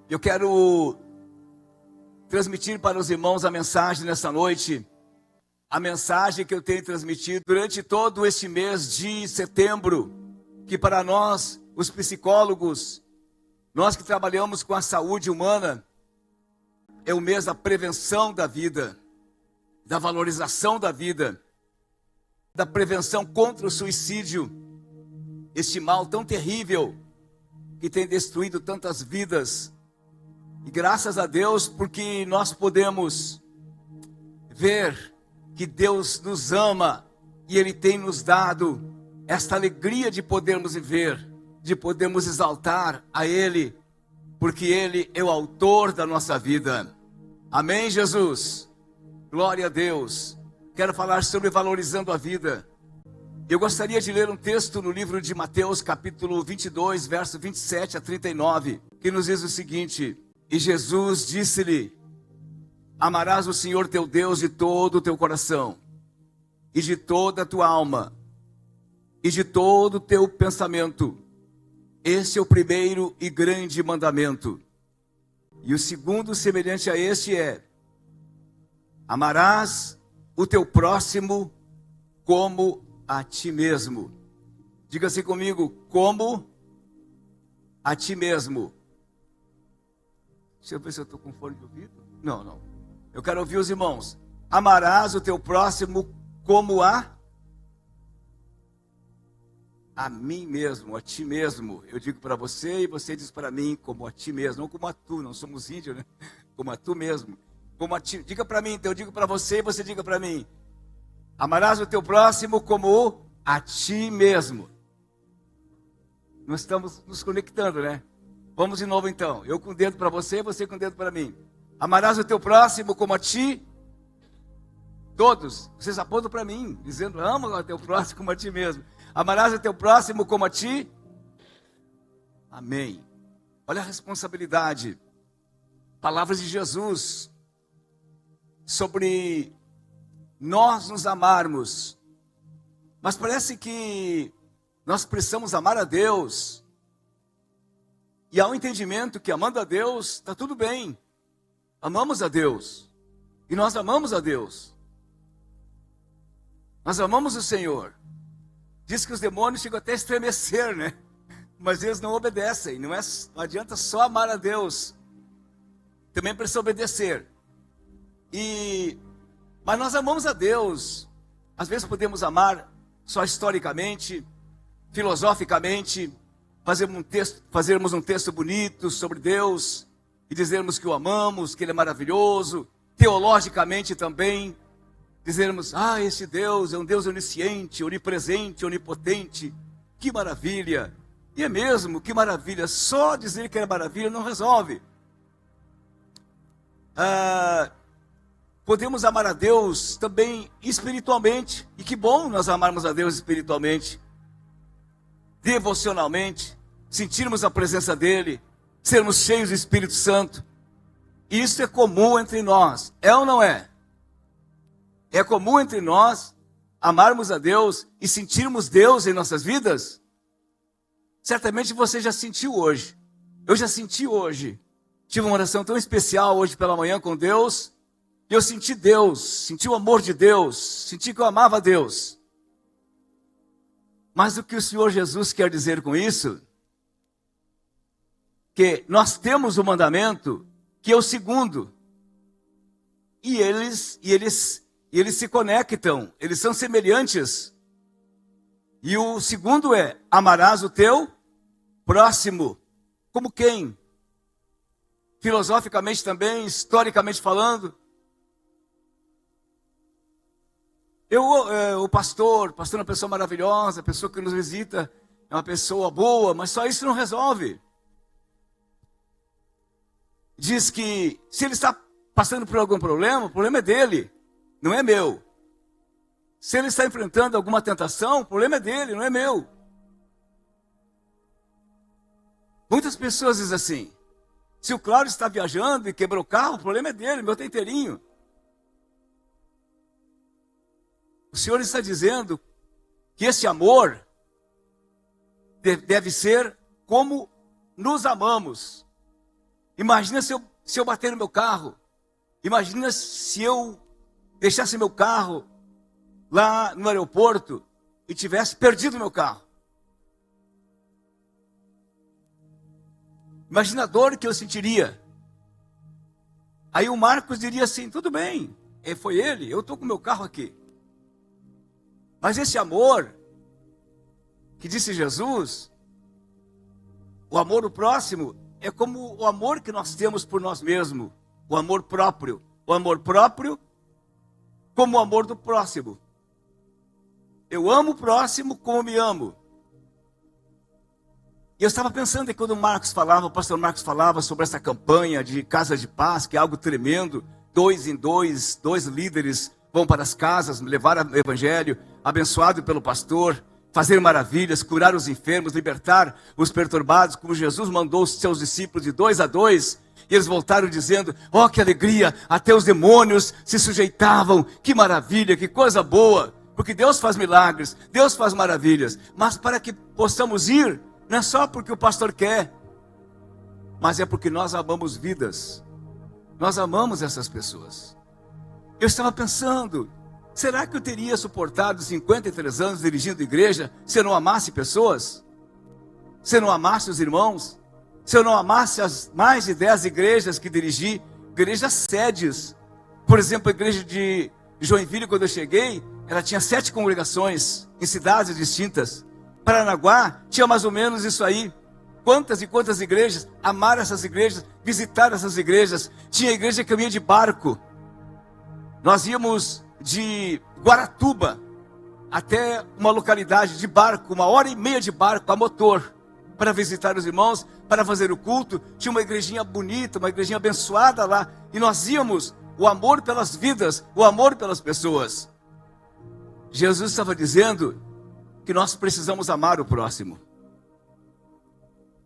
Eu quero transmitir para os irmãos a mensagem nessa noite, a mensagem que eu tenho transmitido durante todo este mês de setembro, que para nós, os psicólogos, nós que trabalhamos com a saúde humana, é o mês da prevenção da vida, da valorização da vida, da prevenção contra o suicídio, este mal tão terrível que tem destruído tantas vidas. E graças a Deus, porque nós podemos ver que Deus nos ama e Ele tem nos dado esta alegria de podermos viver, de podermos exaltar a Ele, porque Ele é o autor da nossa vida. Amém, Jesus? Glória a Deus. Quero falar sobre valorizando a vida. Eu gostaria de ler um texto no livro de Mateus, capítulo 22, verso 27 a 39, que nos diz o seguinte: E Jesus disse-lhe: Amarás o Senhor teu Deus de todo o teu coração, e de toda a tua alma, e de todo o teu pensamento. Esse é o primeiro e grande mandamento. E o segundo, semelhante a este, é: amarás o teu próximo como a ti mesmo. Diga assim comigo: como a ti mesmo. Deixa eu ver se eu estou com fone de ouvido. Não. Eu quero ouvir os irmãos. Amarás o teu próximo como a mim mesmo, a ti mesmo. Eu digo para você e você diz para mim como a ti mesmo. Não como a tu, não somos índios, né? Como a tu mesmo. Como a ti. Diga para mim, então eu digo para você e você diga para mim. Amarás o teu próximo como a ti mesmo. Nós estamos nos conectando, né? Vamos de novo então. Eu com o dedo para você, você com o dedo para mim. Amarás o teu próximo como a ti. Todos, vocês apontam para mim, dizendo: ama o teu próximo como a ti mesmo. Amarás o teu próximo como a ti. Amém. Olha a responsabilidade. Palavras de Jesus sobre nós nos amarmos. Mas parece que nós precisamos amar a Deus. E há um entendimento que amando a Deus, está tudo bem. Amamos a Deus. E nós amamos a Deus. Nós amamos o Senhor. Diz que os demônios chegam até a estremecer, né? Mas eles não obedecem. Não adianta só amar a Deus. Também precisa obedecer. Mas nós amamos a Deus. Às vezes podemos amar só historicamente, filosoficamente, fazermos um texto bonito sobre Deus e dizermos que o amamos, que Ele é maravilhoso. Teologicamente também, dizermos: esse Deus é um Deus onisciente, onipresente, onipotente. Que maravilha! E é mesmo, que maravilha. Só dizer que é maravilha não resolve. Podemos amar a Deus também espiritualmente. E que bom nós amarmos a Deus espiritualmente, devocionalmente, sentirmos a presença dEle, sermos cheios do Espírito Santo. Isso é comum entre nós, é ou não é? É comum entre nós amarmos a Deus e sentirmos Deus em nossas vidas? Certamente você já sentiu hoje. Eu já senti hoje. Tive uma oração tão especial hoje pela manhã com Deus. E eu senti Deus, senti o amor de Deus, senti que eu amava a Deus. Mas o que o Senhor Jesus quer dizer com isso? Que nós temos o mandamento, que é o segundo. E eles se conectam, eles são semelhantes. E o segundo é: amarás o teu próximo. Como quem? Filosoficamente também, historicamente falando. O pastor é uma pessoa maravilhosa, a pessoa que nos visita é uma pessoa boa, mas só isso não resolve. Diz que se ele está passando por algum problema, o problema é dele, não é meu. Se ele está enfrentando alguma tentação, o problema é dele, não é meu. Muitas pessoas dizem assim: se o Cláudio está viajando e quebrou o carro, o problema é dele, meu está inteirinho. O Senhor está dizendo que esse amor deve ser como nos amamos. Imagina se eu bater no meu carro. Imagina se eu deixasse meu carro lá no aeroporto e tivesse perdido meu carro. Imagina a dor que eu sentiria. Aí o Marcos diria assim, tudo bem, foi ele, eu estou com meu carro aqui. Mas esse amor, que disse Jesus, o amor do próximo, é como o amor que nós temos por nós mesmos. O amor próprio. O amor próprio como o amor do próximo. Eu amo o próximo como me amo. E eu estava pensando que quando o pastor Marcos falava sobre essa campanha de Casa de Paz, que é algo tremendo, 2 em 2, 2 líderes vão para as casas, levar o evangelho, abençoado pelo pastor, fazer maravilhas, curar os enfermos, libertar os perturbados, como Jesus mandou os seus discípulos de 2 a 2, e eles voltaram dizendo, oh que alegria, até os demônios se sujeitavam, que maravilha, que coisa boa, porque Deus faz milagres, Deus faz maravilhas, mas para que possamos ir, não é só porque o pastor quer, mas é porque nós amamos vidas, nós amamos essas pessoas. Eu estava pensando, será que eu teria suportado 53 anos dirigindo igreja se eu não amasse pessoas? Se eu não amasse os irmãos? Se eu não amasse as mais de 10 igrejas que dirigi, igrejas sedes? Por exemplo, a igreja de Joinville, quando eu cheguei, ela tinha 7 congregações em cidades distintas. Paranaguá tinha mais ou menos isso aí. Quantas e quantas igrejas, amar essas igrejas, visitar essas igrejas. Tinha igreja que eu ia de barco. Nós íamos de Guaratuba até uma localidade de barco, 1h30 de barco a motor, para visitar os irmãos, para fazer o culto. Tinha uma igrejinha bonita, uma igrejinha abençoada lá, e nós íamos, o amor pelas vidas, o amor pelas pessoas. Jesus estava dizendo que nós precisamos amar o próximo.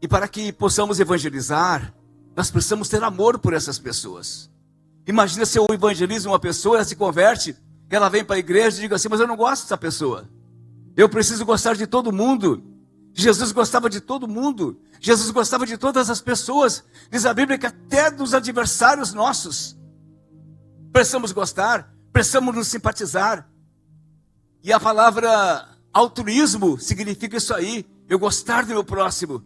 E para que possamos evangelizar, nós precisamos ter amor por essas pessoas. Imagina se eu evangelizo uma pessoa, ela se converte, ela vem para a igreja e diz assim, mas eu não gosto dessa pessoa. Eu preciso gostar de todo mundo. Jesus gostava de todo mundo. Jesus gostava de todas as pessoas. Diz a Bíblia que até dos adversários nossos. Precisamos gostar, precisamos nos simpatizar. E a palavra altruísmo significa isso aí. Eu gostar do meu próximo.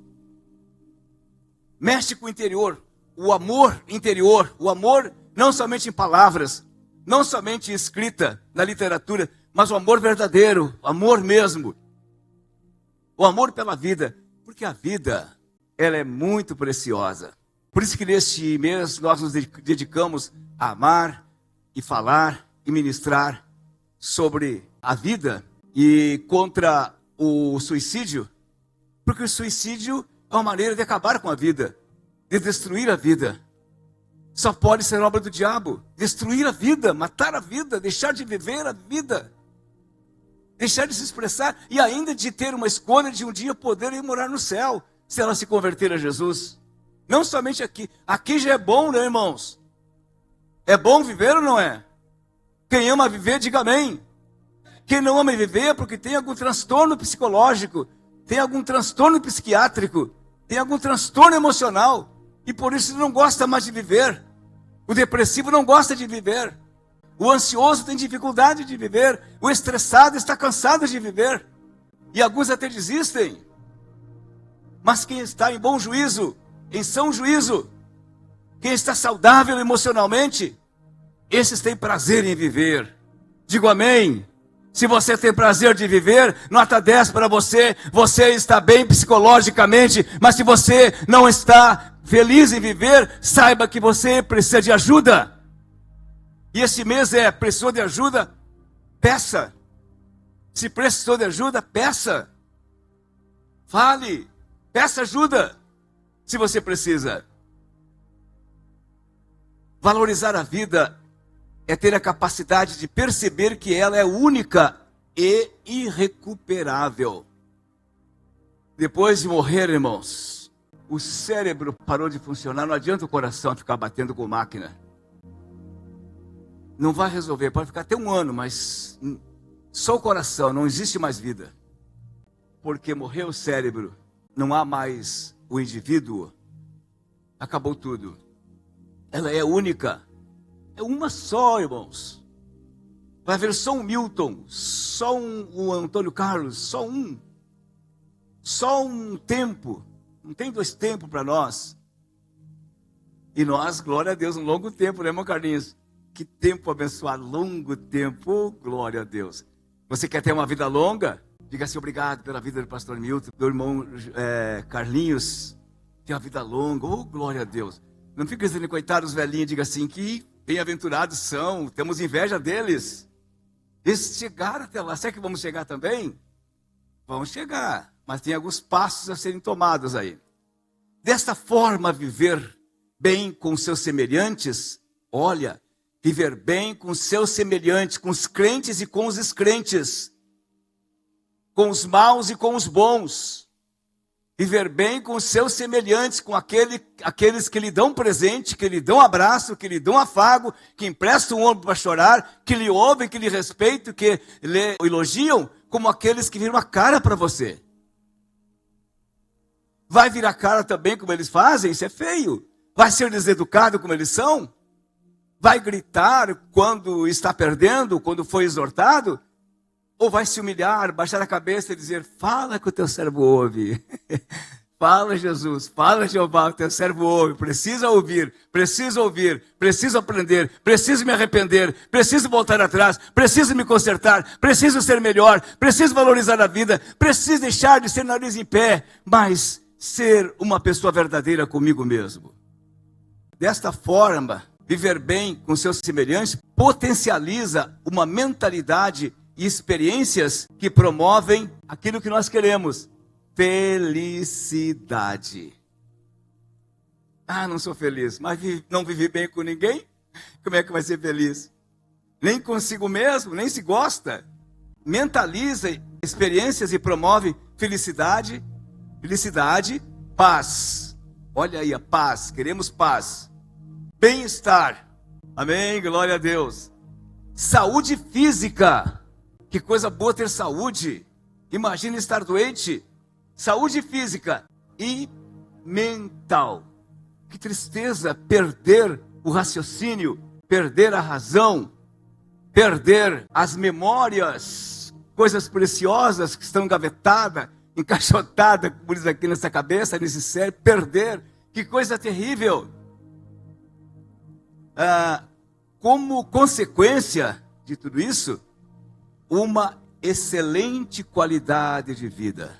Mexe com o interior. O amor interior. O amor não somente em palavras, não somente em escrita, na literatura, mas o amor verdadeiro, o amor mesmo. O amor pela vida, porque a vida, ela é muito preciosa. Por isso que neste mês nós nos dedicamos a amar e falar e ministrar sobre a vida e contra o suicídio, porque o suicídio é uma maneira de acabar com a vida, de destruir a vida. Só pode ser obra do diabo. Destruir a vida, matar a vida, deixar de viver a vida. Deixar de se expressar e ainda de ter uma escolha de um dia poder ir morar no céu, se ela se converter a Jesus. Não somente aqui. Aqui já é bom, né, irmãos? É bom viver ou não é? Quem ama viver, diga amém. Quem não ama viver é porque tem algum transtorno psicológico, tem algum transtorno psiquiátrico, tem algum transtorno emocional. E por isso não gosta mais de viver. O depressivo não gosta de viver. O ansioso tem dificuldade de viver. O estressado está cansado de viver. E alguns até desistem. Mas quem está em bom juízo, em são juízo, quem está saudável emocionalmente, esses têm prazer em viver. Digo amém. Se você tem prazer de viver, nota 10 para você. Você está bem psicologicamente. Mas se você não está feliz em viver, saiba que você precisa de ajuda. E esse mês precisou de ajuda? Peça. Se precisou de ajuda, peça. Fale. Peça ajuda. Se você precisa. Valorizar a vida é ter a capacidade de perceber que ela é única e irrecuperável. Depois de morrer, irmãos, o cérebro parou de funcionar. Não adianta o coração ficar batendo com máquina. Não vai resolver. Pode ficar até 1 ano, mas só o coração. Não existe mais vida. Porque morreu o cérebro. Não há mais o indivíduo. acabou tudo. Ela é única. É uma só, irmãos. Vai haver só um Milton, só um Antônio Carlos, só um. Só um tempo. Não tem dois tempos para nós. E nós, glória a Deus, um longo tempo, né, irmão Carlinhos? Que tempo abençoado, longo tempo, oh, glória a Deus. Você quer ter uma vida longa? Diga assim, obrigado pela vida do pastor Milton, do irmão Carlinhos. Tem uma vida longa, oh, glória a Deus. Não fica dizendo, coitados os velhinhos, diga assim, que bem-aventurados são, temos inveja deles. Eles chegaram até lá, será que vamos chegar também? Vamos chegar, mas tem alguns passos a serem tomados aí. Desta forma, viver bem com seus semelhantes, olha, viver bem com seus semelhantes, com os crentes e com os descrentes, com os maus e com os bons. Viver bem com os seus semelhantes, com aqueles que lhe dão presente, que lhe dão abraço, que lhe dão afago, que emprestam um ombro para chorar, que lhe ouvem, que lhe respeitam, que lhe elogiam, como aqueles que viram a cara para você. Vai virar a cara também como eles fazem? Isso é feio. Vai ser deseducado como eles são? Vai gritar quando está perdendo, quando foi exortado? Ou vai se humilhar, baixar a cabeça e dizer, fala que o teu servo ouve. Fala, Jesus, fala, Jeová, o teu servo ouve. Preciso ouvir, preciso aprender, preciso me arrepender, preciso voltar atrás, preciso me consertar, preciso ser melhor, preciso valorizar a vida, preciso deixar de ser nariz em pé, mas ser uma pessoa verdadeira comigo mesmo. Desta forma, viver bem com seus semelhantes potencializa uma mentalidade e experiências que promovem aquilo que nós queremos. Felicidade. Ah, não sou feliz, mas não vivi bem com ninguém? Como é que vai ser feliz? Nem consigo mesmo, nem se gosta. Mentaliza experiências e promove felicidade, paz. Olha aí a paz, queremos paz. Bem-estar. Amém, glória a Deus. Saúde física. Que coisa boa ter saúde. Imagina estar doente. Saúde física e mental. Que tristeza perder o raciocínio, perder a razão, perder as memórias, coisas preciosas que estão engavetadas, encaixotadas, como diz aqui nessa cabeça, nesse cérebro, perder. Que coisa terrível. Como consequência de tudo isso, uma excelente qualidade de vida.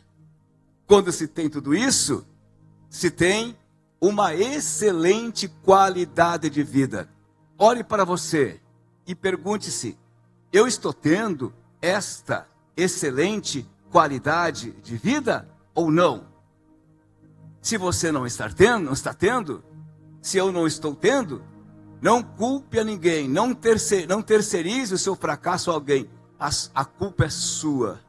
Quando se tem tudo isso, se tem uma excelente qualidade de vida. Olhe para você e pergunte-se, eu estou tendo esta excelente qualidade de vida ou não? Se você não está tendo, se eu não estou tendo, não culpe a ninguém, não terceirize o seu fracasso a alguém. A culpa é sua,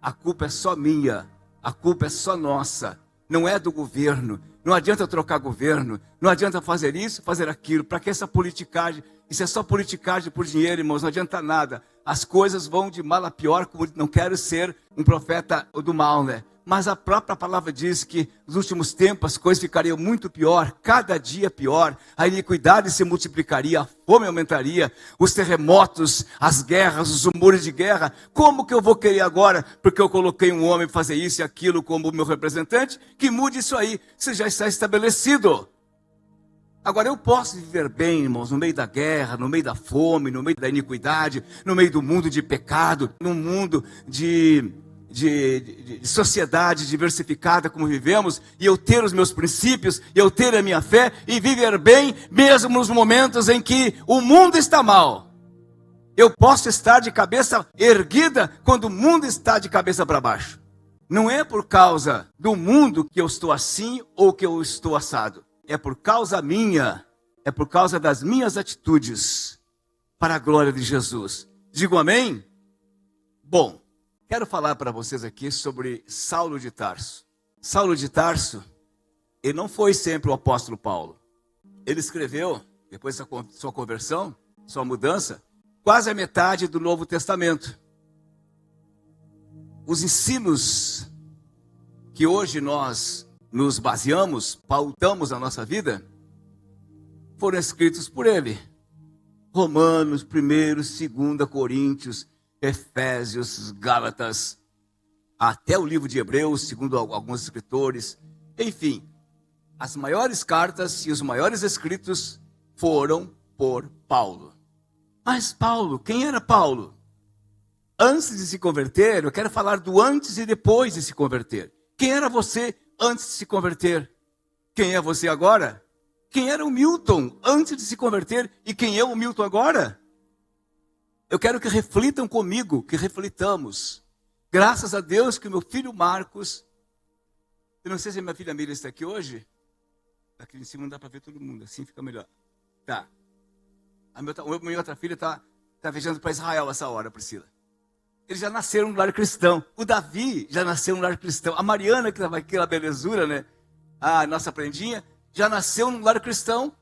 a culpa é só minha, a culpa é só nossa, não é do governo. Não adianta trocar governo, não adianta fazer isso, fazer aquilo. Para que essa politicagem? Isso é só politicagem por dinheiro, irmãos, não adianta nada. As coisas vão de mal a pior, como não quero ser um profeta do mal, né? Mas a própria palavra diz que nos últimos tempos as coisas ficariam muito pior, cada dia pior. A iniquidade se multiplicaria, a fome aumentaria, os terremotos, as guerras, os rumores de guerra. Como que eu vou querer agora, porque eu coloquei um homem fazer isso e aquilo como meu representante, que mude isso aí? Isso já está estabelecido. Agora eu posso viver bem, irmãos, no meio da guerra, no meio da fome, no meio da iniquidade, no meio do mundo de pecado, no mundo de sociedade diversificada como vivemos, e eu ter os meus princípios, e eu ter a minha fé, e viver bem, mesmo nos momentos em que o mundo está mal. Eu posso estar de cabeça erguida, quando o mundo está de cabeça para baixo. Não é por causa do mundo que eu estou assim, ou que eu estou assado. É por causa minha, é por causa das minhas atitudes, para a glória de Jesus. Digo amém? Bom, quero falar para vocês aqui sobre Saulo de Tarso. Saulo de Tarso, ele não foi sempre o apóstolo Paulo. Ele escreveu, depois da sua conversão, sua mudança, quase a metade do Novo Testamento. Os ensinos que hoje nós nos baseamos, pautamos a nossa vida, foram escritos por ele. Romanos, 1º, 2º Coríntios, Efésios, Gálatas, até o livro de Hebreus, segundo alguns escritores. Enfim, as maiores cartas e os maiores escritos foram por Paulo. Mas Paulo, quem era Paulo? Antes de se converter, eu quero falar do antes e depois de se converter. Quem era você antes de se converter? Quem é você agora? Quem era o Milton antes de se converter e quem é o Milton agora? Eu quero que reflitam comigo, que reflitamos. Graças a Deus que o meu filho Marcos, eu não sei se a minha filha Miriam está aqui hoje. Aqui em cima não dá para ver todo mundo, assim fica melhor. Tá. A minha outra filha está viajando para Israel essa hora, Priscila. Eles já nasceram no lar cristão. O Davi já nasceu no lar cristão. A Mariana, que estava aqui na belezura, né? A nossa prendinha, já nasceu no lar cristão.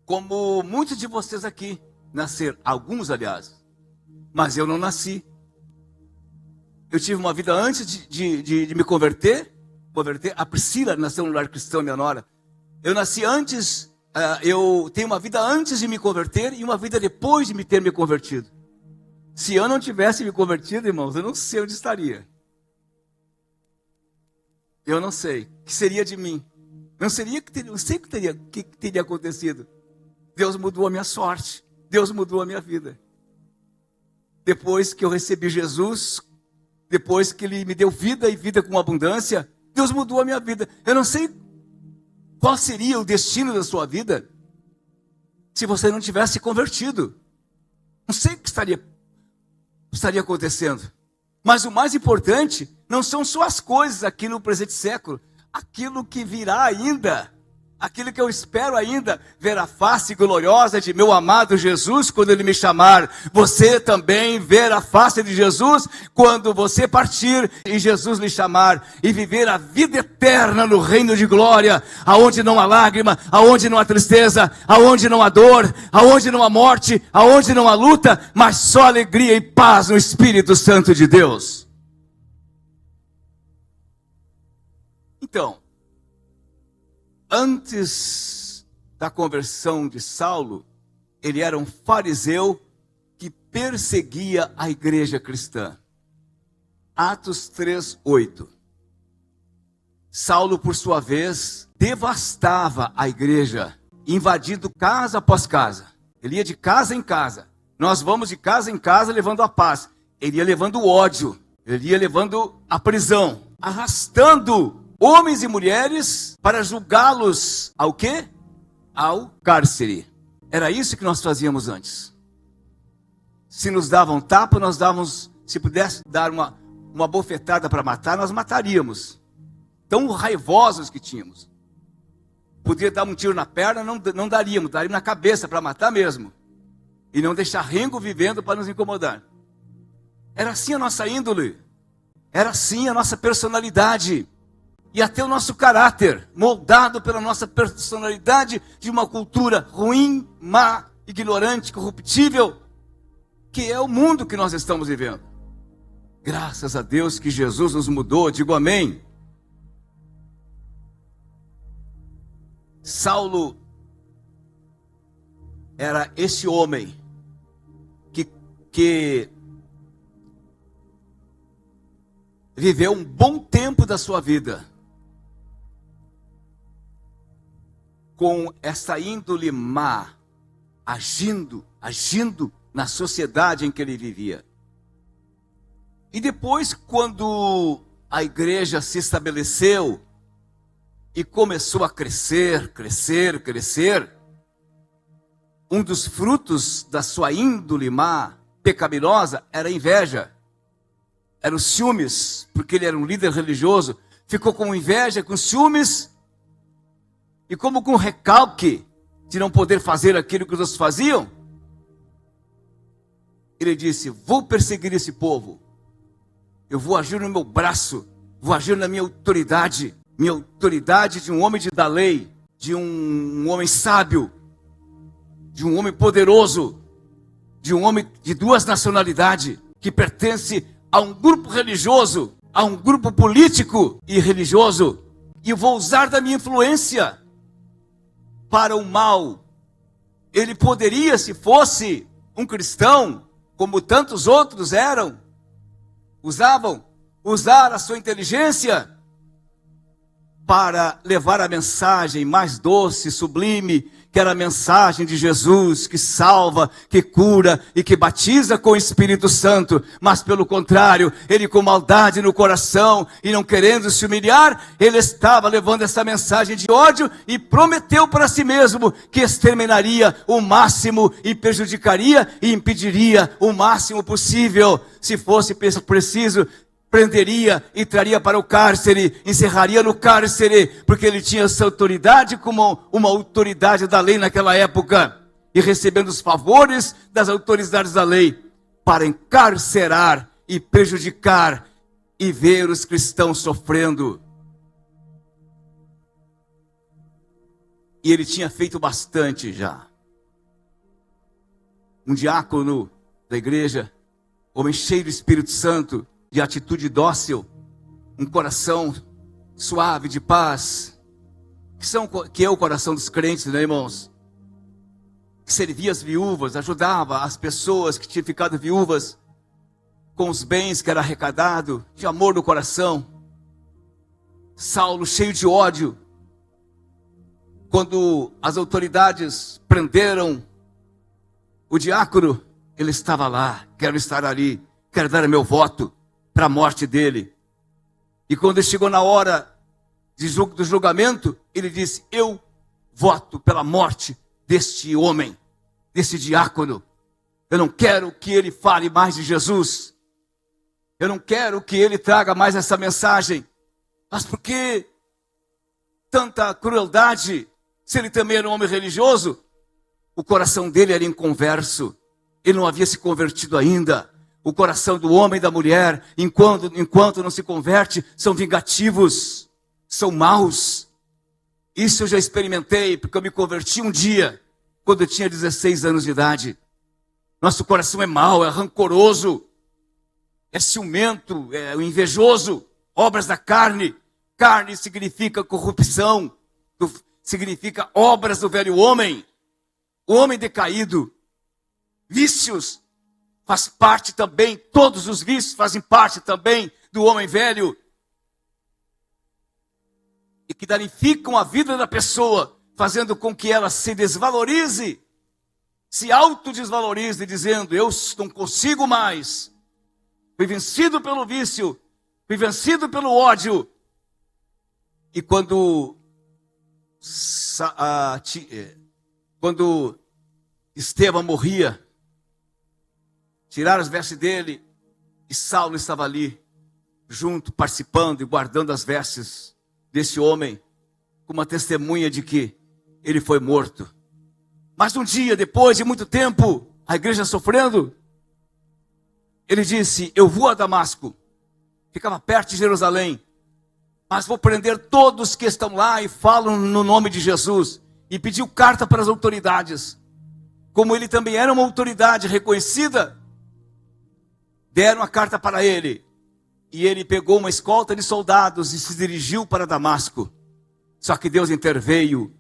Como muitos de vocês aqui nasceram. Alguns, aliás. Mas eu não nasci. Eu tive uma vida antes de me converter. A Priscila nasceu no lar cristão, minha nora. Eu nasci antes, eu tenho uma vida antes de me converter e uma vida depois de ter me convertido. Se eu não tivesse me convertido, irmãos, eu não sei onde estaria. Eu não sei. O que seria de mim? Não sei o que teria acontecido. Deus mudou a minha sorte. Deus mudou a minha vida. Depois que eu recebi Jesus, depois que Ele me deu vida e vida com abundância, Deus mudou a minha vida. Eu não sei qual seria o destino da sua vida se você não tivesse convertido. Não sei o que estaria acontecendo. Mas o mais importante não são só as coisas aqui no presente século, aquilo que virá ainda, aquilo que eu espero ainda, ver a face gloriosa de meu amado Jesus quando Ele me chamar. Você também ver a face de Jesus quando você partir e Jesus lhe chamar e viver a vida eterna no reino de glória, aonde não há lágrima, aonde não há tristeza, aonde não há dor, aonde não há morte, aonde não há luta, mas só alegria e paz no Espírito Santo de Deus. Então, antes da conversão de Saulo, ele era um fariseu que perseguia a igreja cristã. Atos 3:8. Saulo, por sua vez, devastava a igreja, invadindo casa após casa. Ele ia de casa em casa. Nós vamos de casa em casa levando a paz. Ele ia levando o ódio. Ele ia levando a prisão, arrastando homens e mulheres para julgá-los ao quê? Ao cárcere. Era isso que nós fazíamos antes. Se nos davam tapa, nós dávamos, se pudesse dar uma bofetada para matar, nós mataríamos. Tão raivosos que tínhamos. Podia dar um tiro na perna, não daríamos na cabeça para matar mesmo. E não deixar rengo vivendo para nos incomodar. Era assim a nossa índole. Era assim a nossa personalidade. E até o nosso caráter, moldado pela nossa personalidade de uma cultura ruim, má, ignorante, corruptível, que é o mundo que nós estamos vivendo. Graças a Deus que Jesus nos mudou, digo amém. Saulo era esse homem que viveu um bom tempo da sua vida com essa índole má, agindo na sociedade em que ele vivia. E depois, quando a igreja se estabeleceu e começou a crescer, um dos frutos da sua índole má, pecaminosa, era a inveja. Eram os ciúmes, porque ele era um líder religioso, ficou com inveja, com ciúmes, e como com recalque de não poder fazer aquilo que os outros faziam, ele disse: vou perseguir esse povo, eu vou agir no meu braço, vou agir na minha autoridade de um homem da lei, de um homem sábio, de um homem poderoso, de um homem de duas nacionalidades, que pertence a um grupo religioso, a um grupo político e religioso, e vou usar da minha influência para o mal. Ele poderia, se fosse um cristão, como tantos outros eram, usar a sua inteligência para levar a mensagem mais doce, sublime, que era a mensagem de Jesus, que salva, que cura e que batiza com o Espírito Santo. Mas pelo contrário, ele com maldade no coração e não querendo se humilhar, ele estava levando essa mensagem de ódio e prometeu para si mesmo que exterminaria o máximo e prejudicaria e impediria o máximo possível. Se fosse preciso, prenderia e traria para o cárcere, encerraria no cárcere, porque ele tinha essa autoridade como uma autoridade da lei naquela época, e recebendo os favores das autoridades da lei, para encarcerar e prejudicar e ver os cristãos sofrendo. E ele tinha feito bastante já. Um diácono da igreja, homem cheio do Espírito Santo, de atitude dócil, um coração suave, de paz, que é o coração dos crentes, né, irmãos? Que servia as viúvas, ajudava as pessoas que tinham ficado viúvas com os bens que era arrecadado, de amor no coração. Saulo, cheio de ódio, quando as autoridades prenderam o diácono, ele estava lá: quero estar ali, quero dar meu voto para a morte dele. E quando chegou na hora do julgamento, ele disse: eu voto pela morte deste homem, desse diácono. Eu não quero que ele fale mais de Jesus. Eu não quero que ele traga mais essa mensagem. Mas por que tanta crueldade? Se ele também era um homem religioso, o coração dele era inconverso. Ele não havia se convertido ainda. O coração do homem e da mulher, enquanto não se converte, são vingativos, são maus. Isso eu já experimentei, porque eu me converti um dia, quando eu tinha 16 anos de idade. Nosso coração é mau, é rancoroso, é ciumento, é invejoso, obras da carne. Carne significa corrupção, significa obras do velho homem, o homem decaído. Vícios faz parte também, todos os vícios fazem parte também do homem velho, e que danificam a vida da pessoa, fazendo com que ela se desvalorize, se autodesvalorize, dizendo: eu não consigo mais, fui vencido pelo vício, fui vencido pelo ódio. E quando Estevão morria, tiraram as vestes dele, e Saulo estava ali, junto, participando e guardando as vestes desse homem, como uma testemunha de que ele foi morto. Mas um dia, depois de muito tempo, a igreja sofrendo, ele disse: eu vou a Damasco, ficava perto de Jerusalém, mas vou prender todos que estão lá e falam no nome de Jesus. E pediu carta para as autoridades. Como ele também era uma autoridade reconhecida, deram a carta para ele. E ele pegou uma escolta de soldados e se dirigiu para Damasco. Só que Deus interveio.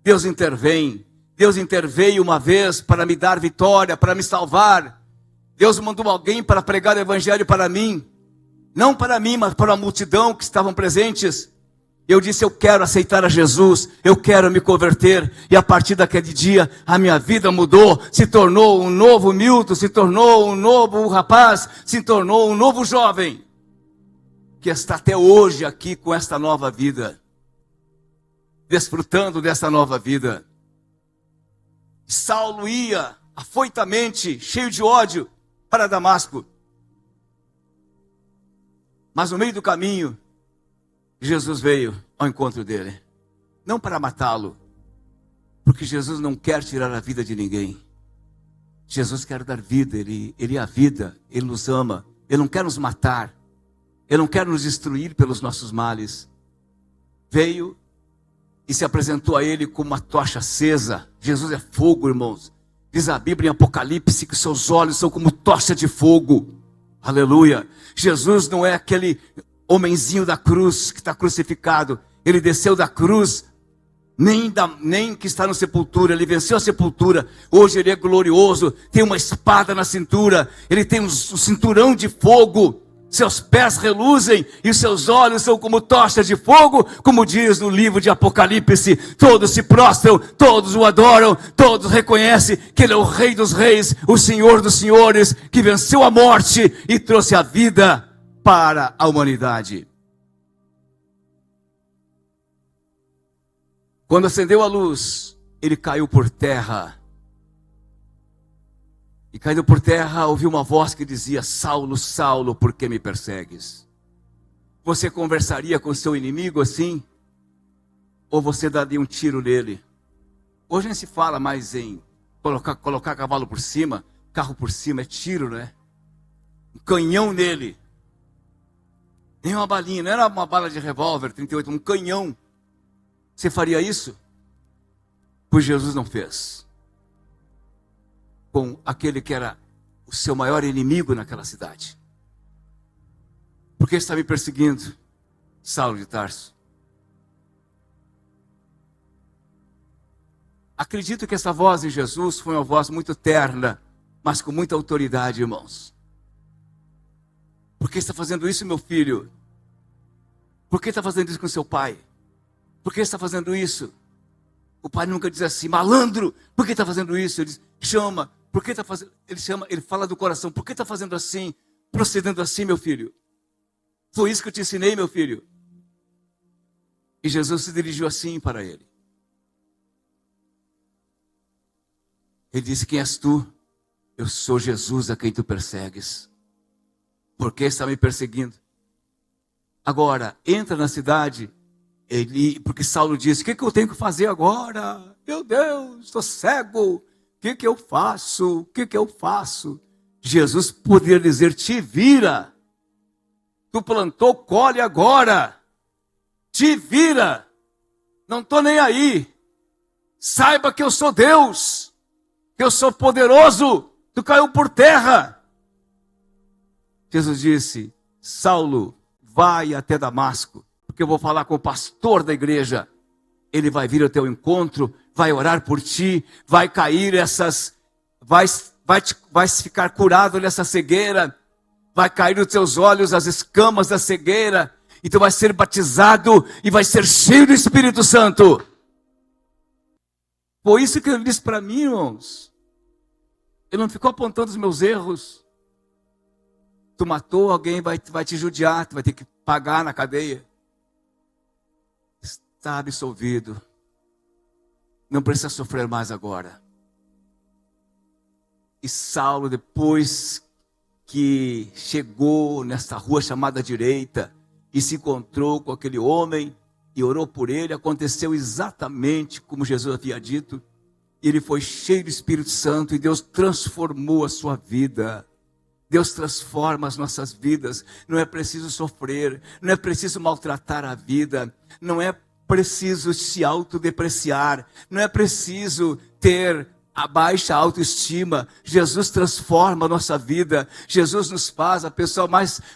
Deus intervém. Deus interveio uma vez para me dar vitória, para me salvar. Deus mandou alguém para pregar o evangelho para mim. Não para mim, mas para a multidão que estavam presentes. Eu disse: eu quero aceitar a Jesus, eu quero me converter. E a partir daquele dia, a minha vida mudou. Se tornou um novo Milton, se tornou um novo rapaz, se tornou um novo jovem, que está até hoje aqui com esta nova vida, desfrutando dessa nova vida. Saulo ia afoitamente, cheio de ódio, para Damasco. Mas no meio do caminho, Jesus veio ao encontro dele. Não para matá-lo, porque Jesus não quer tirar a vida de ninguém. Jesus quer dar vida, Ele é a vida, Ele nos ama. Ele não quer nos matar, Ele não quer nos destruir pelos nossos males. Veio e se apresentou a ele como uma tocha acesa. Jesus é fogo, irmãos. Diz a Bíblia em Apocalipse que seus olhos são como tocha de fogo. Aleluia. Jesus não é aquele homenzinho da cruz que está crucificado. Ele desceu da cruz, nem que está na sepultura, ele venceu a sepultura. Hoje ele é glorioso, tem uma espada na cintura, ele tem um cinturão de fogo. Seus pés reluzem e seus olhos são como tochas de fogo, como diz no livro de Apocalipse. Todos se prostram, todos o adoram, todos reconhecem que ele é o Rei dos Reis, o Senhor dos Senhores, que venceu a morte e trouxe a vida para a humanidade. Quando acendeu a luz, ele caiu por terra. E caindo por terra, ouviu uma voz que dizia: Saulo, Saulo, por que me persegues? Você conversaria com seu inimigo assim? Ou você daria um tiro nele? Hoje nem se fala mais em colocar cavalo por cima, carro por cima, é tiro, né? Um canhão nele. Nem uma balinha, não era uma bala de revólver 38, um canhão. Você faria isso? Pois Jesus não fez. Com aquele que era o seu maior inimigo naquela cidade. Por que está me perseguindo, Saulo de Tarso? Acredito que essa voz de Jesus foi uma voz muito terna, mas com muita autoridade, irmãos. Por que está fazendo isso, meu filho? Por que está fazendo isso com seu pai? Por que está fazendo isso? O pai nunca diz assim: malandro, por que está fazendo isso? Ele diz: chama. Por que está fazendo? Ele chama, ele fala do coração. Por que está fazendo assim? Procedendo assim, meu filho? Foi isso que eu te ensinei, meu filho. E Jesus se dirigiu assim para ele. Ele disse: quem és tu? Eu sou Jesus a quem tu persegues. Por que está me perseguindo? Agora, entra na cidade. Porque Saulo disse: o que eu tenho que fazer agora? Meu Deus, estou cego. O que eu faço? O que eu faço? Jesus poderia dizer: te vira. Tu plantou, colhe agora. Te vira. Não estou nem aí. Saiba que eu sou Deus. Que eu sou poderoso. Tu caiu por terra. Jesus disse: Saulo, vai até Damasco, porque eu vou falar com o pastor da igreja. Ele vai vir ao teu encontro, vai orar por ti, vai cair vai ficar curado nessa cegueira, vai cair nos teus olhos as escamas da cegueira, e tu vai ser batizado e vai ser cheio do Espírito Santo. Foi isso que ele disse para mim, irmãos. Ele não ficou apontando os meus erros. Tu matou alguém, vai te judiar, tu vai ter que pagar na cadeia. Está absolvido. Não precisa sofrer mais agora. E Saulo, depois que chegou nesta rua chamada Direita e se encontrou com aquele homem e orou por ele, aconteceu exatamente como Jesus havia dito. Ele foi cheio do Espírito Santo e Deus transformou a sua vida. Deus transforma as nossas vidas. Não é preciso sofrer, não é preciso maltratar a vida, não é preciso se autodepreciar, não é preciso ter a baixa autoestima. Jesus transforma a nossa vida. Jesus nos faz a pessoa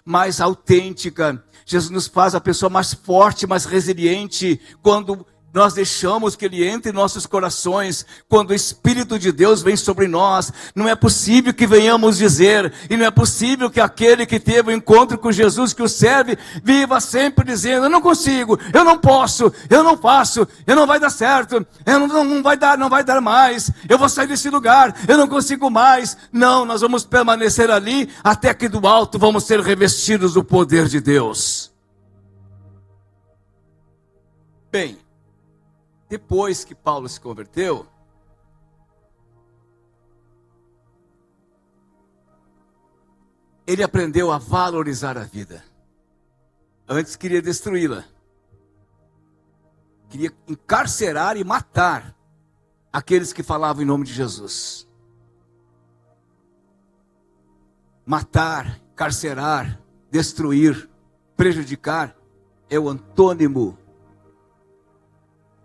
mais autêntica. Jesus nos faz a pessoa mais forte, mais resiliente, quando nós deixamos que Ele entre em nossos corações, quando o Espírito de Deus vem sobre nós. Não é possível que venhamos dizer, e não é possível que aquele que teve o encontro com Jesus, que o serve, viva sempre dizendo: eu não consigo, eu não posso, eu não faço, eu não vai dar certo, não vai dar mais, eu vou sair desse lugar, eu não consigo mais. Não, nós vamos permanecer ali, até que do alto vamos ser revestidos do poder de Deus. Bem, depois que Paulo se converteu, ele aprendeu a valorizar a vida. Antes queria destruí-la. Queria encarcerar e matar aqueles que falavam em nome de Jesus. Matar, carcerar, destruir, prejudicar é o antônimo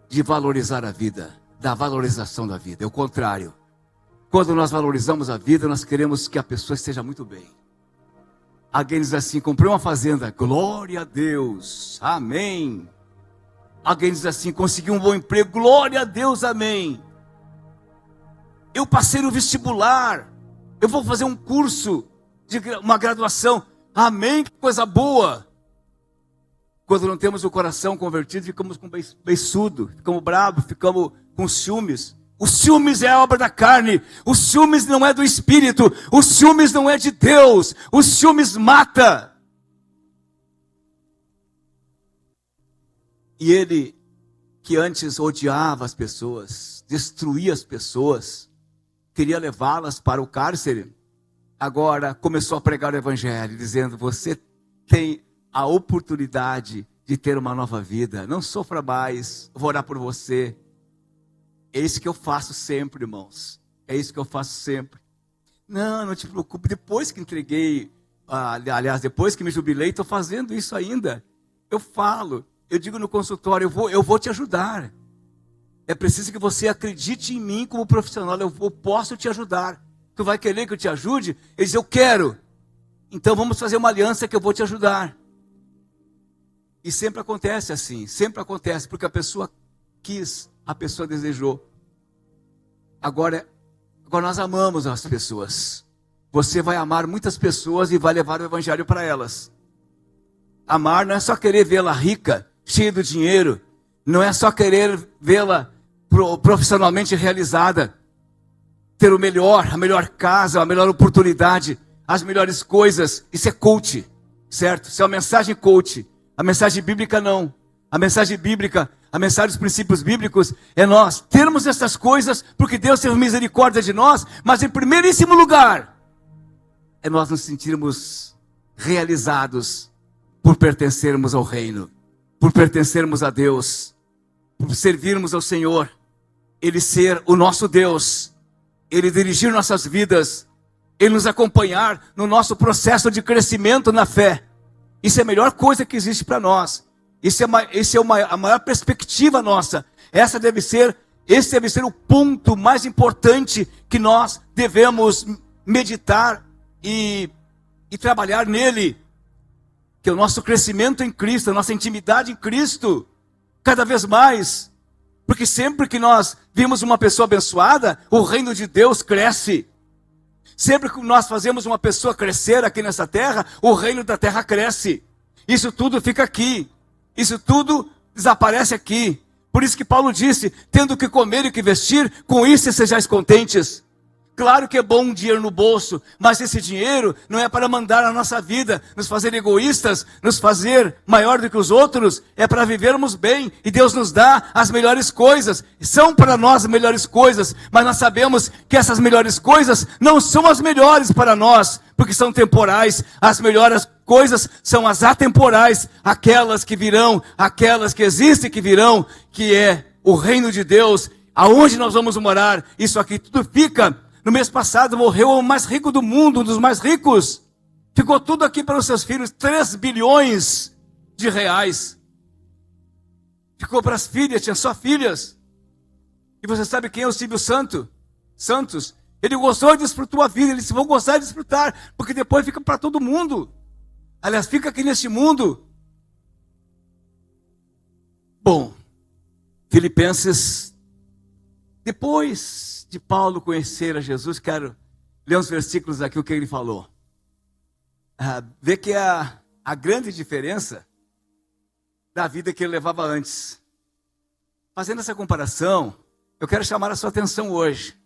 de valorizar a vida, da valorização da vida. É o contrário. Quando nós valorizamos a vida, nós queremos que a pessoa esteja muito bem. Alguém diz assim: comprei uma fazenda, glória a Deus, amém. Alguém diz assim: consegui um bom emprego, glória a Deus, amém. Eu passei no vestibular, eu vou fazer um curso, uma graduação, amém, que coisa boa. Quando não temos o coração convertido, ficamos com beiçudo, ficamos bravos, ficamos com ciúmes. Os ciúmes é a obra da carne, os ciúmes não é do Espírito, os ciúmes não é de Deus, os ciúmes mata. E ele, que antes odiava as pessoas, destruía as pessoas, queria levá-las para o cárcere, agora começou a pregar o evangelho, dizendo: você tem a oportunidade de ter uma nova vida, não sofra mais, vou orar por você. É isso que eu faço sempre, irmãos, é isso que eu faço sempre. Não te preocupe, depois que entreguei, aliás, depois que me jubilei, estou fazendo isso ainda. Eu falo, eu digo no consultório, eu vou te ajudar. É preciso que você acredite em mim como profissional, eu posso te ajudar. Tu vai querer que eu te ajude? Ele diz: eu quero. Então vamos fazer uma aliança que eu vou te ajudar. E sempre acontece assim, sempre acontece, porque a pessoa quis, a pessoa desejou. Agora nós amamos as pessoas. Você vai amar muitas pessoas e vai levar o evangelho para elas. Amar não é só querer vê-la rica, cheia do dinheiro. Não é só querer vê-la profissionalmente realizada. Ter o melhor, a melhor casa, a melhor oportunidade, as melhores coisas. Isso é coach, certo? Isso é uma mensagem coach. A mensagem bíblica não. A mensagem bíblica, a mensagem dos princípios bíblicos é nós termos essas coisas porque Deus teve misericórdia de nós, mas em primeiríssimo lugar é nós nos sentirmos realizados por pertencermos ao reino, por pertencermos a Deus, por servirmos ao Senhor, Ele ser o nosso Deus, Ele dirigir nossas vidas, Ele nos acompanhar no nosso processo de crescimento na fé. Isso é a melhor coisa que existe para nós. Esse é a maior perspectiva nossa. Esse deve ser o ponto mais importante que nós devemos meditar e trabalhar nele. Que é o nosso crescimento em Cristo, a nossa intimidade em Cristo, cada vez mais. Porque sempre que nós vimos uma pessoa abençoada, o reino de Deus cresce. Sempre que nós fazemos uma pessoa crescer aqui nessa terra, o reino da terra cresce. Isso tudo fica aqui. Isso tudo desaparece aqui. Por isso que Paulo disse: tendo que comer e que vestir, com isso sejais contentes. Claro que é bom um dinheiro no bolso, mas esse dinheiro não é para mandar a nossa vida, nos fazer egoístas, nos fazer maior do que os outros, é para vivermos bem, e Deus nos dá as melhores coisas, são para nós as melhores coisas, mas nós sabemos que essas melhores coisas não são as melhores para nós, porque são temporais. As melhores coisas são as atemporais, aquelas que virão, aquelas que existem que virão, que é o reino de Deus, aonde nós vamos morar. Isso aqui tudo fica. No mês passado morreu o mais rico do mundo, um dos mais ricos. Ficou tudo aqui para os seus filhos, 3 bilhões de reais. Ficou para as filhas, tinha só filhas. E você sabe quem é o Silvio Santos? Ele gostou e desfrutou a vida, eles vão gostar de desfrutar, porque depois fica para todo mundo. Aliás, fica aqui neste mundo. Bom, Filipenses, depois de Paulo conhecer a Jesus, quero ler uns versículos aqui, o que ele falou. Vê que a grande diferença da vida que ele levava antes. Fazendo essa comparação, eu quero chamar a sua atenção hoje.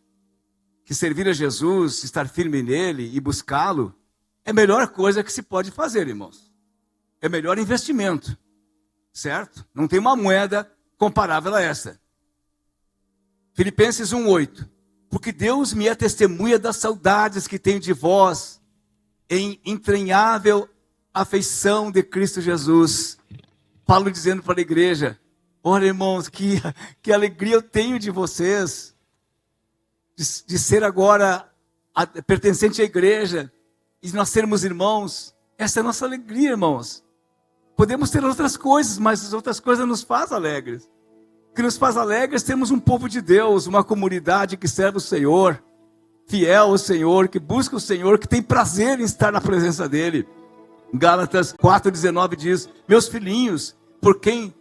Que servir a Jesus, estar firme nele e buscá-lo, é a melhor coisa que se pode fazer, irmãos. É o melhor investimento, certo? Não tem uma moeda comparável a essa. Filipenses 1:8. Porque Deus me é testemunha das saudades que tenho de vós, em entranhável afeição de Cristo Jesus. Paulo dizendo para a igreja: olha, irmãos, que alegria eu tenho de vocês, de ser agora pertencente à igreja, e nós sermos irmãos. Essa é a nossa alegria, irmãos. Podemos ter outras coisas, mas as outras coisas nos fazem alegres. O que nos faz alegres, temos um povo de Deus, uma comunidade que serve o Senhor, fiel ao Senhor, que busca o Senhor, que tem prazer em estar na presença dEle. Gálatas 4:19 diz: meus filhinhos, por quem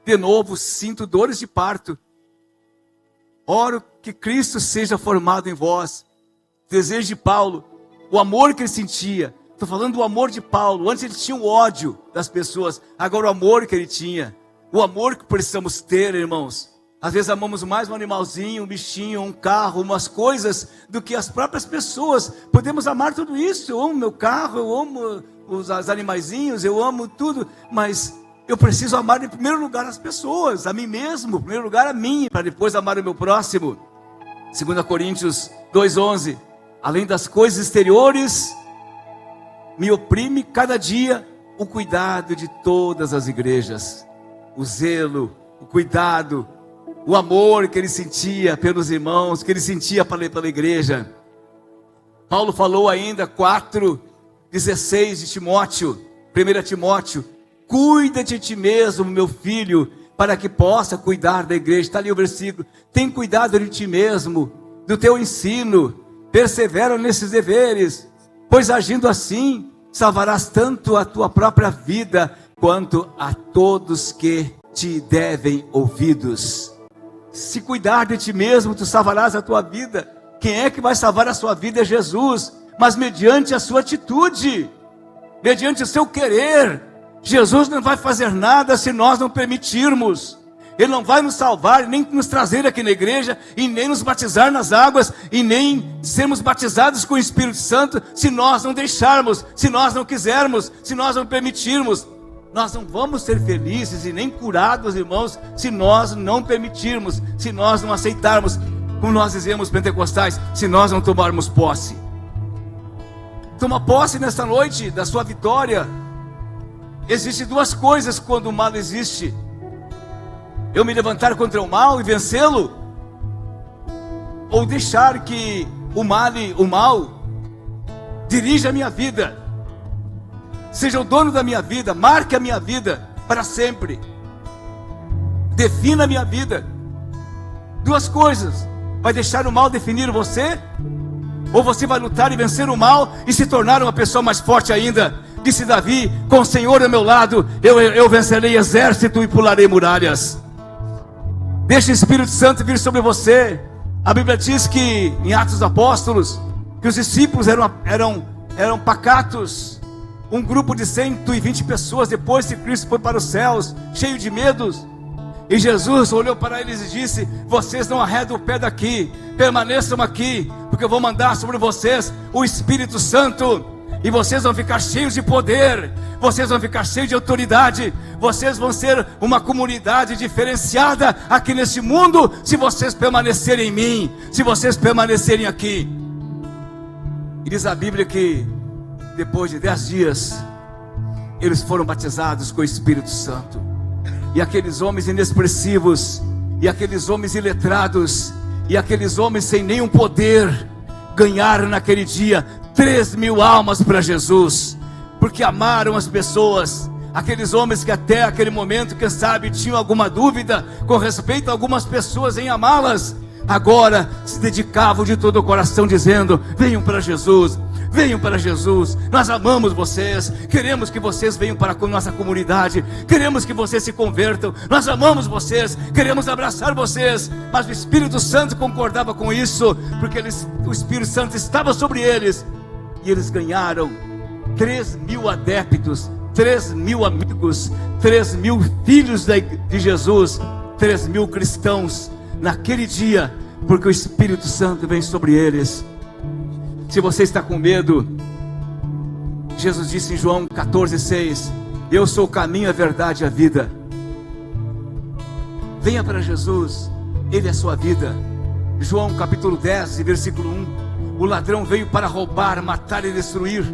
de novo sinto dores de parto. Oro que Cristo seja formado em vós. Desejo de Paulo, o amor que ele sentia. Estou falando do amor de Paulo. Antes ele tinha o ódio das pessoas, agora o amor que ele tinha. O amor que precisamos ter, irmãos. Às vezes amamos mais um animalzinho, um bichinho, um carro, umas coisas, do que as próprias pessoas. Podemos amar tudo isso. Eu amo meu carro, eu amo os animaizinhos, eu amo tudo. Mas eu preciso amar em primeiro lugar as pessoas, a mim mesmo, em primeiro lugar a mim, para depois amar o meu próximo. 2 Coríntios 2,11. Além das coisas exteriores, me oprime cada dia o cuidado de todas as igrejas. O zelo, o cuidado, o amor que ele sentia pelos irmãos, que ele sentia pela igreja. Paulo falou ainda 4,16 de Timóteo, 1 Timóteo, cuida de ti mesmo, meu filho, para que possa cuidar da igreja. Está ali o versículo, tem cuidado de ti mesmo, do teu ensino, persevera nesses deveres, pois agindo assim, salvarás tanto a tua própria vida, quanto a todos que te devem ouvidos. Se cuidar de ti mesmo, tu salvarás a tua vida. Quem é que vai salvar a sua vida? É Jesus, mas mediante a sua atitude, mediante o seu querer. Jesus não vai fazer nada se nós não permitirmos. Ele não vai nos salvar, nem nos trazer aqui na igreja, e nem nos batizar nas águas, e nem sermos batizados com o Espírito Santo, se nós não deixarmos, se nós não quisermos, se nós não permitirmos. Nós não vamos ser felizes e nem curados, irmãos, se nós não permitirmos, se nós não aceitarmos, como nós dizemos pentecostais, se nós não tomarmos posse. Toma posse nesta noite da sua vitória. Existem duas coisas quando o mal existe: eu me levantar contra o mal e vencê-lo, ou deixar que o mal dirija a minha vida, seja o dono da minha vida, marque a minha vida para sempre, defina a minha vida. Duas coisas: vai deixar o mal definir você, ou você vai lutar e vencer o mal e se tornar uma pessoa mais forte ainda. Disse Davi, com o Senhor ao meu lado, eu vencerei exército e pularei muralhas. Deixe o Espírito Santo vir sobre você. A Bíblia diz que em Atos dos Apóstolos, que os discípulos eram pacatos, um grupo de 120 pessoas, depois que Cristo foi para os céus, cheio de medos. E Jesus olhou para eles e disse: vocês não arredam o pé daqui, permaneçam aqui, porque eu vou mandar sobre vocês o Espírito Santo, e vocês vão ficar cheios de poder, vocês vão ficar cheios de autoridade, vocês vão ser uma comunidade diferenciada aqui neste mundo, se vocês permanecerem em mim, se vocês permanecerem aqui. E diz a Bíblia que depois de 10 dias, eles foram batizados com o Espírito Santo. E aqueles homens inexpressivos, e aqueles homens iletrados, e aqueles homens sem nenhum poder, ganharam naquele dia 3.000 almas para Jesus, porque amaram as pessoas. Aqueles homens que até aquele momento, quem sabe, tinham alguma dúvida com respeito a algumas pessoas em amá-las, agora se dedicavam de todo o coração, dizendo: venham para Jesus, venham para Jesus, nós amamos vocês, queremos que vocês venham para a nossa comunidade, queremos que vocês se convertam, nós amamos vocês, queremos abraçar vocês. Mas o Espírito Santo concordava com isso, porque o Espírito Santo estava sobre eles, e eles ganharam 3.000 adeptos, 3.000 amigos, 3.000 filhos de Jesus, 3.000 cristãos naquele dia, porque o Espírito Santo vem sobre eles. Se você está com medo, Jesus disse em João 14,6: eu sou o caminho, a verdade e a vida. Venha para Jesus, Ele é a sua vida. João capítulo 10, versículo 1: o ladrão veio para roubar, matar e destruir.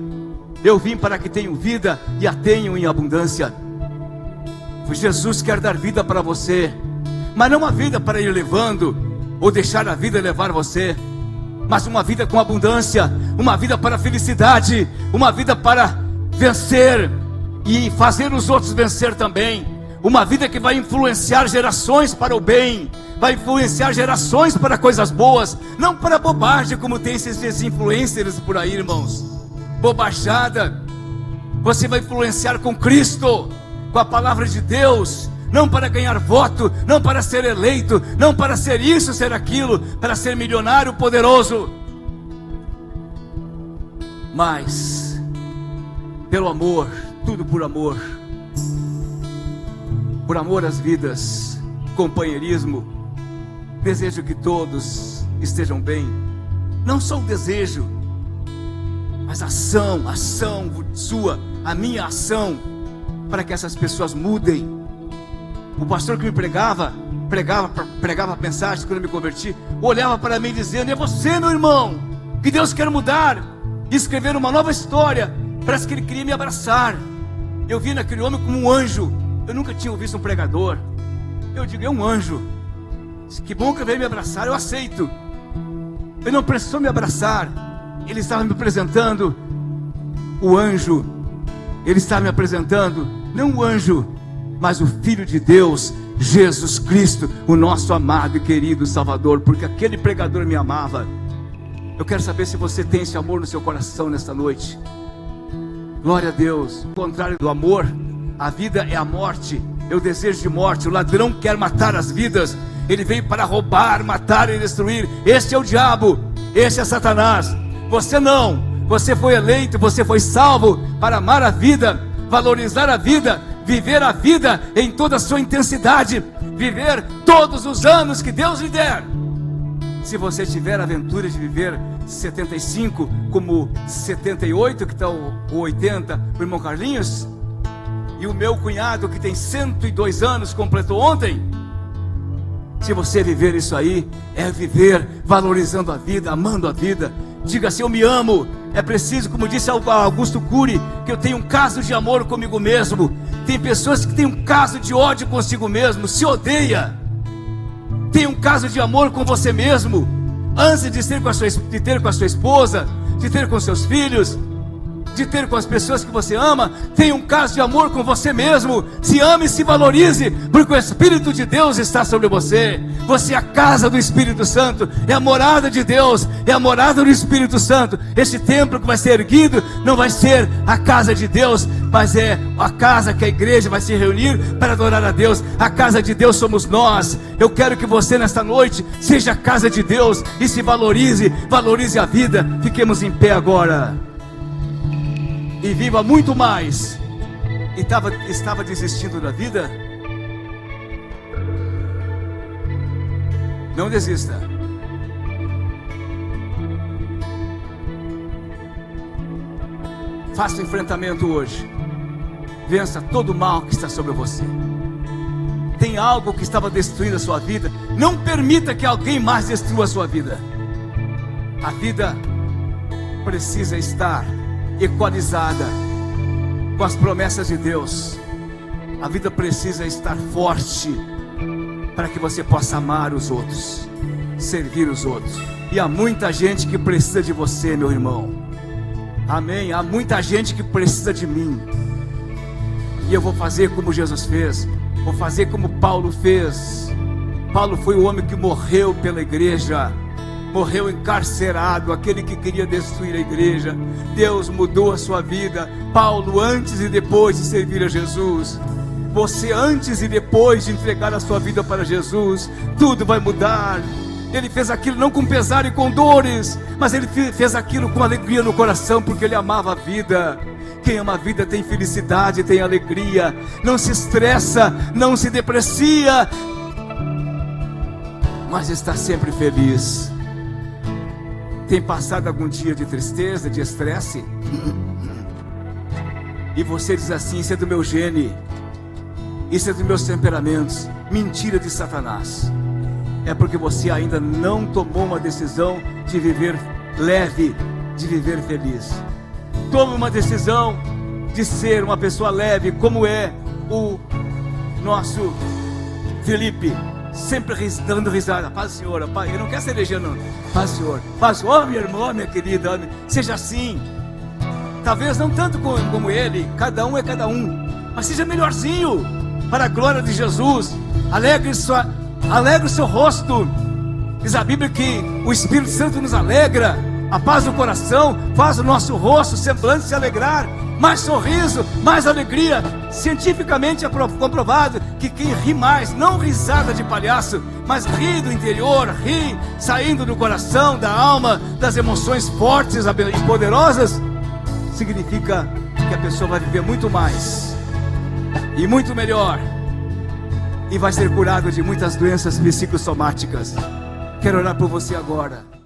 Eu vim para que tenham vida e a tenham em abundância. Jesus quer dar vida para você, mas não uma vida para ir levando, ou deixar a vida levar você, mas uma vida com abundância, uma vida para a felicidade, uma vida para vencer e fazer os outros vencer também, uma vida que vai influenciar gerações para o bem, vai influenciar gerações para coisas boas, não para bobagem, como tem esses influencers por aí, irmãos, bobajada. Você vai influenciar com Cristo, com a palavra de Deus, não para ganhar voto, não para ser eleito, não para ser isso, ser aquilo, para ser milionário, poderoso, mas pelo amor, tudo por amor às vidas, companheirismo. Desejo que todos estejam bem, não só o desejo, mas a ação sua, a minha ação, para que essas pessoas mudem. O pastor que me pregava a mensagem quando eu me converti, olhava para mim dizendo: é você, meu irmão, que Deus quer mudar e escrever uma nova história. Parece que ele queria me abraçar. Eu vi naquele homem como um anjo. Eu nunca tinha visto um pregador. Eu digo: é um anjo. Que bom que ele veio me abraçar, eu aceito. Ele não precisou me abraçar, ele estava me apresentando o anjo. Ele estava me apresentando, não o anjo, mas o Filho de Deus, Jesus Cristo, o nosso amado e querido Salvador, porque aquele pregador me amava. Eu quero saber se você tem esse amor no seu coração nesta noite. Glória a Deus. O contrário do amor, a vida é a morte, é o desejo de morte. O ladrão quer matar as vidas. Ele veio para roubar, matar e destruir. Este é o diabo, este é Satanás. Você não, você foi eleito, você foi salvo para amar a vida, valorizar a vida, viver a vida em toda a sua intensidade, viver todos os anos que Deus lhe der. Se você tiver a aventura de viver 75 como 78, que está o 80, o irmão Carlinhos, e o meu cunhado que tem 102 anos, completou ontem. Se você viver isso aí, é viver valorizando a vida, amando a vida. Diga assim: eu me amo. É preciso, como disse Augusto Cury, que eu tenho um caso de amor comigo mesmo. Tem pessoas que têm um caso de ódio consigo mesmo, se odeia. Tem um caso de amor com você mesmo. Antes de ter com a sua esposa, de ter com seus filhos, de ter com as pessoas que você ama, tenha um caso de amor com você mesmo. Se ame e se valorize, porque o Espírito de Deus está sobre você. Você é a casa do Espírito Santo, é a morada de Deus, é a morada do Espírito Santo. Esse templo que vai ser erguido não vai ser a casa de Deus, mas é a casa que a igreja vai se reunir para adorar a Deus. A casa de Deus somos nós. Eu quero que você nesta noite seja a casa de Deus e se valorize a vida. Fiquemos em pé agora e viva muito mais. E estava desistindo da vida? Não desista. Faça o enfrentamento hoje. Vença todo o mal que está sobre você. Tem algo que estava destruindo a sua vida, não permita que alguém mais destrua a sua vida. A vida precisa estar equalizada com as promessas de Deus. A vida precisa estar forte para que você possa amar os outros, servir os outros. E há muita gente que precisa de você, meu irmão. Amém? Há muita gente que precisa de mim. E eu vou fazer como Jesus fez. Vou fazer como Paulo fez. Paulo foi o homem que morreu pela igreja. Morreu encarcerado, aquele que queria destruir a igreja. Deus mudou a sua vida. Paulo, antes e depois de servir a Jesus. Você, antes e depois de entregar a sua vida para Jesus, tudo vai mudar. Ele fez aquilo não com pesar e com dores, mas ele fez aquilo com alegria no coração, porque ele amava a vida. Quem ama a vida tem felicidade, tem alegria. Não se estressa, não se deprecia, mas está sempre feliz. Tem passado algum dia de tristeza, de estresse? E você diz assim: isso é do meu gene, isso é dos meus temperamentos. Mentira de Satanás. É porque você ainda não tomou uma decisão de viver leve, de viver feliz. Tome uma decisão de ser uma pessoa leve, como é o nosso Felipe. Sempre dando risada. Paz, Senhor, Pai, eu não quero ser eleger, não. Paz, Senhor, paz, oh, minha irmã, minha querida, seja assim. Talvez não tanto como ele, cada um é cada um, mas seja melhorzinho, para a glória de Jesus. Alegre o seu rosto. Diz a Bíblia que o Espírito Santo nos alegra. A paz do coração faz o nosso rosto, semblante se alegrar. Mais sorriso, mais alegria. Cientificamente é comprovado que quem ri mais, não risada de palhaço, mas ri do interior, ri saindo do coração, da alma, das emoções fortes e poderosas, significa que a pessoa vai viver muito mais e muito melhor, e vai ser curado de muitas doenças psicossomáticas. Quero orar por você agora.